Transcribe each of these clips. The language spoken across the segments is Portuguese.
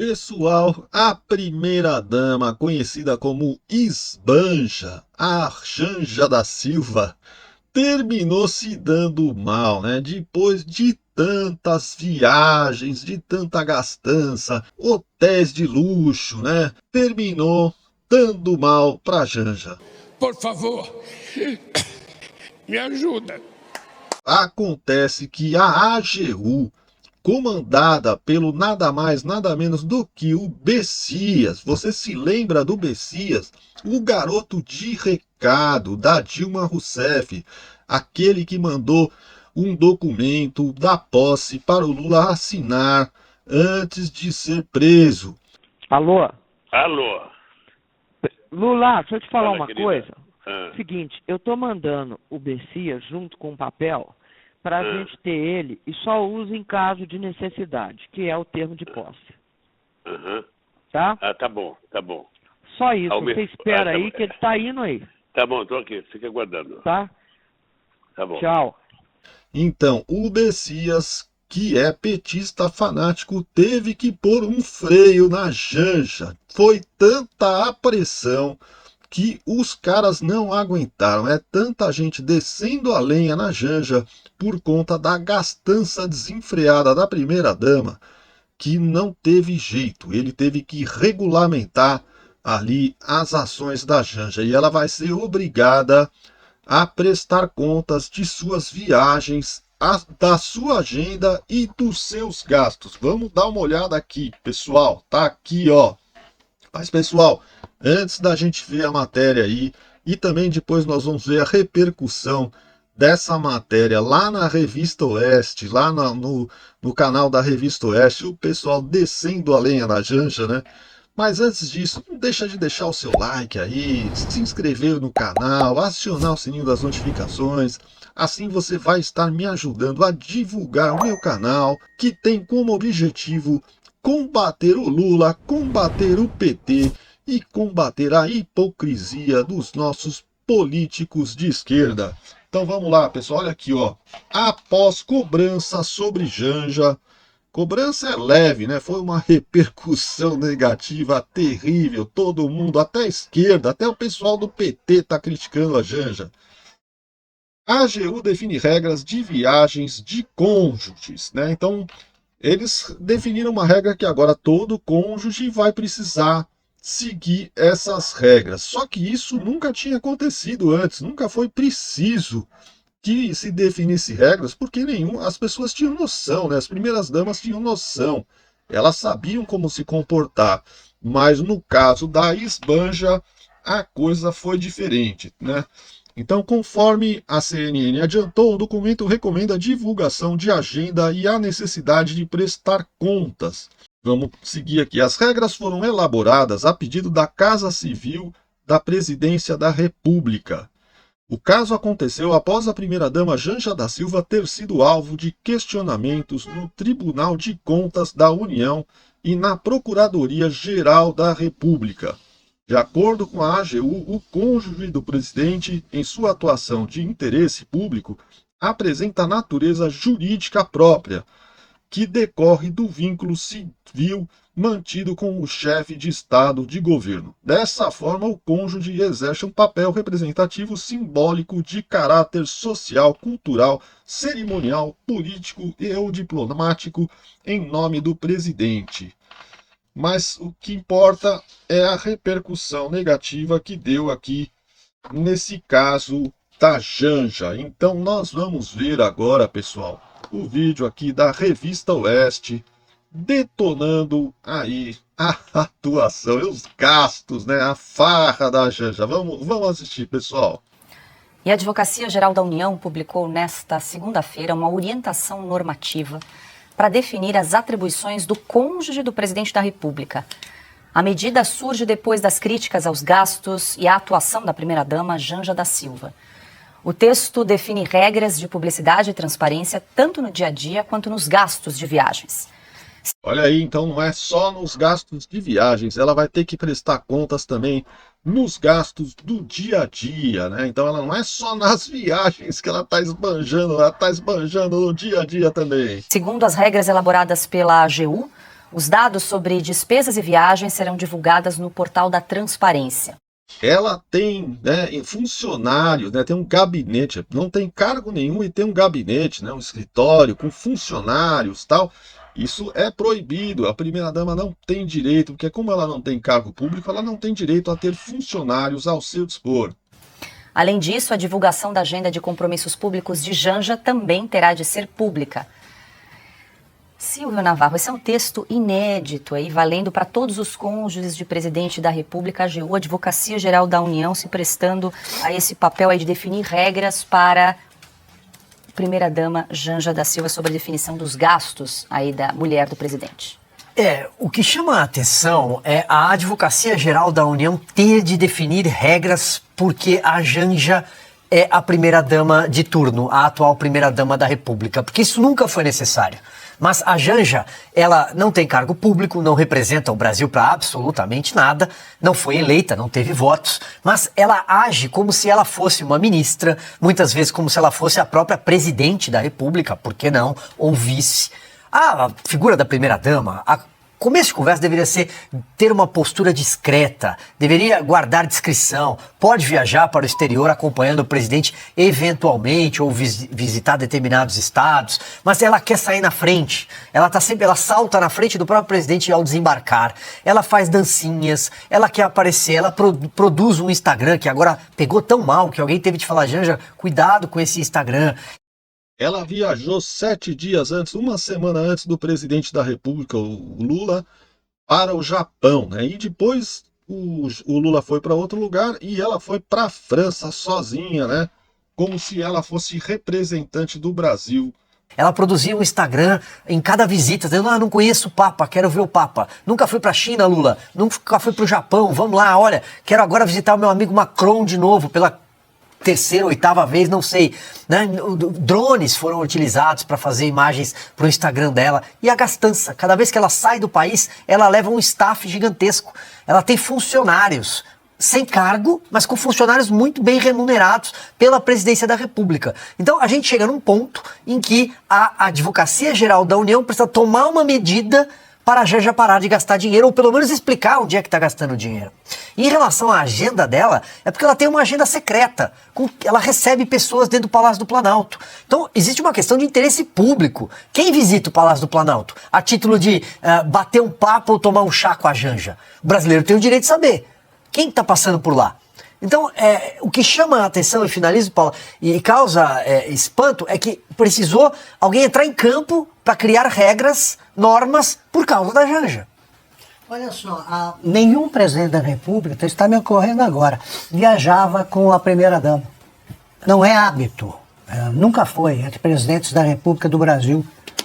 Pessoal, a primeira-dama, conhecida como Esbanja, a Janja da Silva, terminou se dando mal, né? Depois de tantas viagens, de tanta gastança, hotéis de luxo, né? Terminou dando mal pra Janja. Por favor, me ajuda. Acontece que a AGU, comandada pelo nada mais, nada menos do que o Bessias. Você se lembra do Bessias? O garoto de recado da Dilma Rousseff, aquele que mandou um documento da posse para o Lula assinar antes de ser preso. Alô? Alô? Lula, deixa eu te falar Fala, uma querida. coisa. Ah. Seguinte, eu tô mandando o Bessias junto com o papel pra Ah. gente ter ele e só usa em caso de necessidade, que é o termo de posse. Aham. Tá? Ah, tá bom, tá bom. Só isso, Alme- você espera tá aí bom. que ele tá indo aí, Tá bom, tô aqui, fica aguardando. tá? Tá bom. Tchau. Então, o Bessias, que é petista fanático, teve que pôr um freio na Janja. Foi tanta a pressão que os caras não aguentaram. É tanta gente descendo a lenha na Janja por conta da gastança desenfreada da primeira-dama que não teve jeito. Ele teve que regulamentar ali as ações da Janja e ela vai ser obrigada a prestar contas de suas viagens, da sua agenda e dos seus gastos. Vamos dar uma olhada aqui, pessoal. Tá aqui, ó. Mas, pessoal, antes da gente ver a matéria aí, e também depois nós vamos ver a repercussão dessa matéria lá na Revista Oeste, lá no canal da Revista Oeste, o pessoal descendo a lenha na Janja, né? Mas antes disso, não deixa de deixar o seu like aí, se inscrever no canal, acionar o sininho das notificações. Assim você vai estar me ajudando a divulgar o meu canal, que tem como objetivo combater o Lula, combater o PT e combater a hipocrisia dos nossos políticos de esquerda. Então vamos lá, pessoal, olha aqui, ó. Após cobrança sobre Janja, cobrança é leve, né? Foi uma repercussão negativa terrível. Todo mundo, até a esquerda, até o pessoal do PT está criticando a Janja. A AGU define regras de viagens de cônjuges, né? Então, eles definiram uma regra que agora todo cônjuge vai precisar seguir essas regras. Só que isso nunca tinha acontecido antes, nunca foi preciso que se definisse regras, porque as pessoas tinham noção, né? As primeiras damas tinham noção, elas sabiam como se comportar, mas no caso da Esbanja, a coisa foi diferente, né? Então, conforme a CNN adiantou, o documento recomenda a divulgação de agenda e a necessidade de prestar contas. Vamos seguir aqui. As regras foram elaboradas a pedido da Casa Civil da Presidência da República. O caso aconteceu após a primeira-dama Janja da Silva ter sido alvo de questionamentos no Tribunal de Contas da União e na Procuradoria-Geral da República. De acordo com a AGU, o cônjuge do presidente, em sua atuação de interesse público, apresenta natureza jurídica própria, que decorre do vínculo civil mantido com o chefe de Estado de governo. Dessa forma, o cônjuge exerce um papel representativo simbólico de caráter social, cultural, cerimonial, político e ou diplomático em nome do presidente. Mas o que importa é a repercussão negativa que deu aqui nesse caso da Janja. Então nós vamos ver agora, pessoal, o vídeo aqui da Revista Oeste detonando aí a atuação e os gastos, né? A farra da Janja. Vamos assistir, pessoal. E a Advocacia Geral da União publicou nesta segunda-feira uma orientação normativa para definir as atribuições do cônjuge do presidente da República. A medida surge depois das críticas aos gastos e à atuação da primeira-dama Janja da Silva. O texto define regras de publicidade e transparência tanto no dia a dia quanto nos gastos de viagens. Olha aí, então não é só nos gastos de viagens, ela vai ter que prestar contas também nos gastos do dia a dia, né? Então ela não é só nas viagens que ela está esbanjando no dia a dia também. Segundo as regras elaboradas pela AGU, Os dados sobre despesas e viagens serão divulgados no portal da Transparência. Ela tem, né, funcionários, né, tem um gabinete, não tem cargo nenhum e tem um gabinete, né, um escritório com funcionários, tal. Isso é proibido. A primeira-dama não tem direito, porque como ela não tem cargo público, ela não tem direito a ter funcionários ao seu dispor. Além disso, a divulgação da agenda de compromissos públicos de Janja também terá de ser pública. Silvio Navarro, esse é um texto inédito aí, valendo para todos os cônjuges de presidente da República, a AGU, Advocacia Geral da União, se prestando a esse papel aí de definir regras para primeira-dama Janja da Silva sobre a definição dos gastos aí da mulher do presidente. O que chama a atenção é a Advocacia Geral da União ter de definir regras porque a Janja é a primeira-dama de turno, a atual primeira-dama da República, porque isso nunca foi necessário. Mas a Janja, ela não tem cargo público, não representa o Brasil para absolutamente nada, não foi eleita, não teve votos, mas ela age como se ela fosse uma ministra, muitas vezes como se ela fosse a própria presidente da República, por que não, ou vice. A figura da primeira-dama, começo de conversa deveria ser ter uma postura discreta, deveria guardar discrição, pode viajar para o exterior acompanhando o presidente eventualmente ou visitar determinados estados, mas ela quer sair na frente, ela salta na frente do próprio presidente ao desembarcar, ela faz dancinhas, ela quer aparecer, ela produz um Instagram que agora pegou tão mal que alguém teve de falar, Janja, cuidado com esse Instagram. Ela viajou 7 dias antes, uma semana antes do presidente da República, o Lula, para o Japão, né? E depois o Lula foi para outro lugar e ela foi para a França sozinha, né? Como se ela fosse representante do Brasil. Ela produzia um Instagram em cada visita, dizendo, não conheço o Papa, quero ver o Papa. Nunca fui para a China, Lula. Nunca fui para o Japão, vamos lá, olha, quero agora visitar o meu amigo Macron de novo, pela terceira, oitava vez, não sei, né? Drones foram utilizados para fazer imagens para o Instagram dela. E a gastança, cada vez que ela sai do país, ela leva um staff gigantesco. Ela tem funcionários sem cargo, mas com funcionários muito bem remunerados pela presidência da República. Então a gente chega num ponto em que a Advocacia Geral da União precisa tomar uma medida para a Janja parar de gastar dinheiro, ou pelo menos explicar onde é que está gastando dinheiro. E em relação à agenda dela, é porque ela tem uma agenda secreta, ela recebe pessoas dentro do Palácio do Planalto. Então, existe uma questão de interesse público. Quem visita o Palácio do Planalto? A título de bater um papo ou tomar um chá com a Janja? O brasileiro tem o direito de saber. Quem está passando por lá? Então, o que chama a atenção, e finalizo, Paulo, e causa espanto, é que precisou alguém entrar em campo para criar regras, normas, por causa da Janja. Olha só, nenhum presidente da República, está me ocorrendo agora, viajava com a primeira-dama. Não é hábito, nunca foi, entre presidentes da República do Brasil.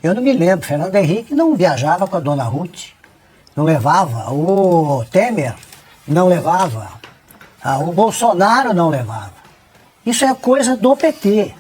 Eu não me lembro, Fernando Henrique não viajava com a dona Ruth, não levava, o Temer não levava, o Bolsonaro não levava. Isso é coisa do PT,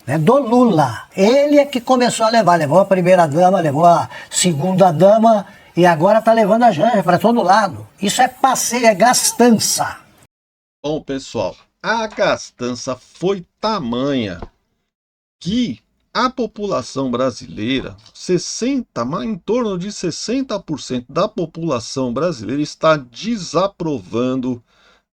né, do Lula. Ele é que começou a levar, levou a primeira-dama, levou a segunda-dama e agora está levando a Janja para todo lado. Isso é passeio, é gastança. Bom, pessoal, a gastança foi tamanha que a população brasileira, em torno de 60% da população brasileira está desaprovando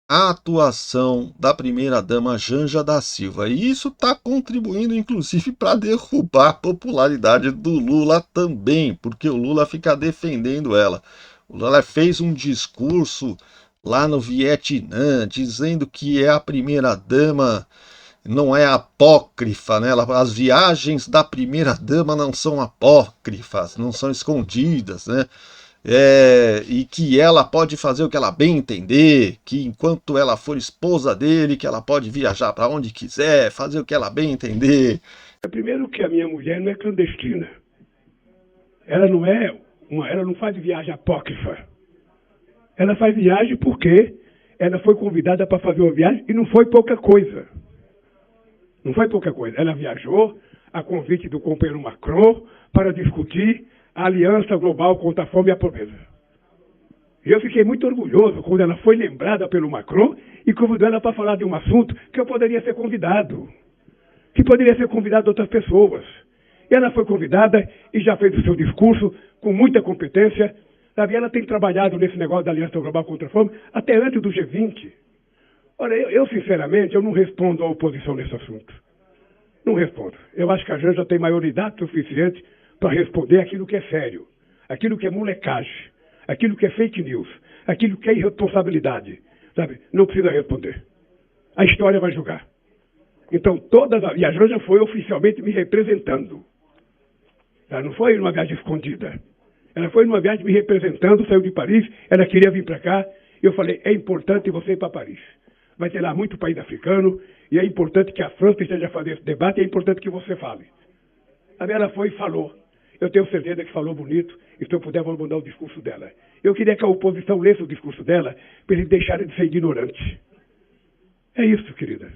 a atuação da primeira-dama Janja da Silva. E isso está contribuindo, inclusive, para derrubar a popularidade do Lula também, porque o Lula fica defendendo ela. O Lula fez um discurso lá no Vietnã, dizendo que é a primeira-dama, não é apócrifa, né? As viagens da primeira-dama não são apócrifas, não são escondidas, né? E que ela pode fazer o que ela bem entender, que enquanto ela for esposa dele, que ela pode viajar para onde quiser, fazer o que ela bem entender. Primeiro que a minha mulher não é clandestina. Ela não faz viagem apócrifa. Ela faz viagem porque ela foi convidada para fazer uma viagem e não foi pouca coisa. Não foi pouca coisa. Ela viajou a convite do companheiro Macron para discutir a aliança global contra a fome e a pobreza. E eu fiquei muito orgulhoso quando ela foi lembrada pelo Macron e convidou ela para falar de um assunto que eu poderia ser convidado. Que poderia ser convidado de outras pessoas. E ela foi convidada e já fez o seu discurso com muita competência. Sabe? Ela tem trabalhado nesse negócio da Aliança Global contra a Fome até antes do G20. Olha, eu sinceramente, eu não respondo à oposição nesse assunto. Não respondo. Eu acho que a Janja tem maioridade suficiente para responder aquilo que é sério, aquilo que é molecagem, aquilo que é fake news, aquilo que é irresponsabilidade. Sabe? Não precisa responder. A história vai julgar. Então, e a Janja foi oficialmente me representando. Ela não foi numa viagem escondida. Ela foi numa viagem me representando, saiu de Paris, ela queria vir para cá, e eu falei, é importante você ir para Paris. Vai ter lá muito país africano, e é importante que a França esteja fazendo esse debate, é importante que você fale. Ela foi e falou. Eu tenho certeza que falou bonito, e se eu puder, vou mudar o discurso dela. Eu queria que a oposição lesse o discurso dela, para eles deixarem de ser ignorantes. É isso, querida.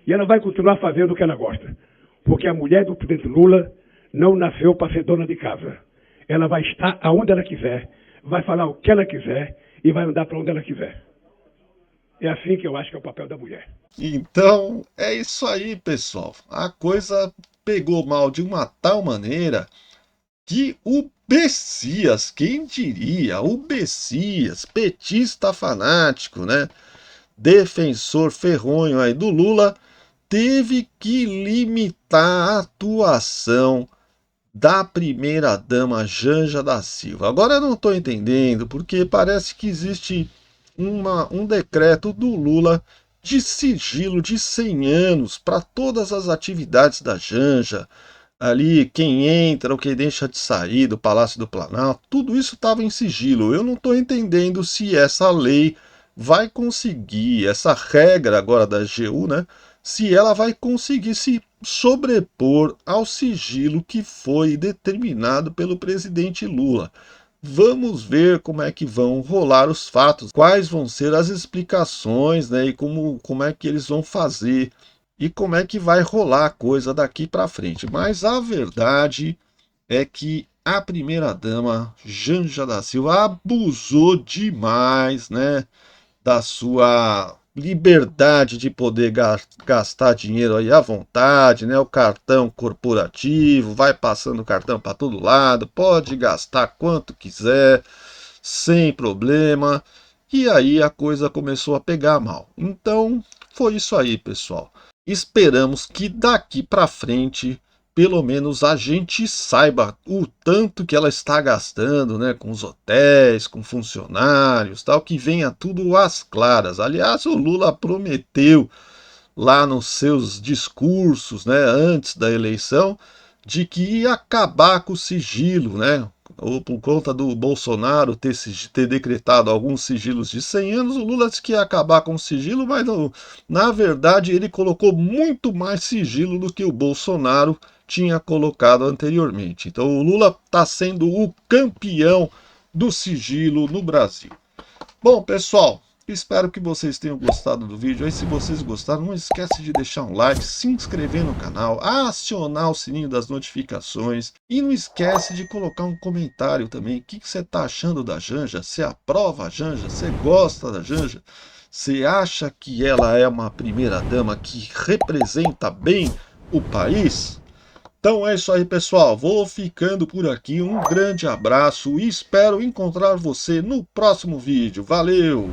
E ela vai continuar fazendo o que ela gosta. Porque a mulher do presidente Lula não nasceu para ser dona de casa. Ela vai estar aonde ela quiser, vai falar o que ela quiser e vai andar para onde ela quiser. É assim que eu acho que é o papel da mulher. Então, é isso aí, pessoal. A coisa pegou mal de uma tal maneira que o Bessias, quem diria, o Bessias, petista fanático, né? Defensor ferronho aí do Lula, teve que limitar a atuação da primeira-dama Janja da Silva. Agora eu não estou entendendo, porque parece que existe um decreto do Lula de sigilo de 100 anos para todas as atividades da Janja. Ali, quem entra ou quem deixa de sair do Palácio do Planalto, tudo isso estava em sigilo. Eu não estou entendendo se essa lei vai conseguir, essa regra agora da AGU, né? Se ela vai conseguir se sobrepor ao sigilo que foi determinado pelo presidente Lula. Vamos ver como é que vão rolar os fatos, quais vão ser as explicações, né? E como é que eles vão fazer e como é que vai rolar a coisa daqui para frente. Mas a verdade é que a primeira-dama Janja da Silva abusou demais, né, da sua liberdade de poder gastar dinheiro aí à vontade, né? O cartão corporativo, vai passando o cartão para todo lado, pode gastar quanto quiser, sem problema. E aí a coisa começou a pegar mal. Então, foi isso aí, pessoal. Esperamos que daqui para frente, pelo menos a gente saiba o tanto que ela está gastando, né, com os hotéis, com funcionários, tal, que venha tudo às claras. Aliás, o Lula prometeu lá nos seus discursos, né, antes da eleição, de que ia acabar com o sigilo, né? Ou por conta do Bolsonaro ter decretado alguns sigilos de 100 anos, o Lula disse que ia acabar com o sigilo, mas na verdade ele colocou muito mais sigilo do que o Bolsonaro tinha colocado anteriormente. Então o Lula está sendo o campeão do sigilo no Brasil. Bom, pessoal, espero que vocês tenham gostado do vídeo. Aí, se vocês gostaram, não esquece de deixar um like, se inscrever no canal, acionar o sininho das notificações e não esquece de colocar um comentário também. O que você está achando da Janja? Você aprova a Janja? Você gosta da Janja? Você acha que ela é uma primeira-dama que representa bem o país? Então é isso aí, pessoal. Vou ficando por aqui. Um grande abraço e espero encontrar você no próximo vídeo. Valeu!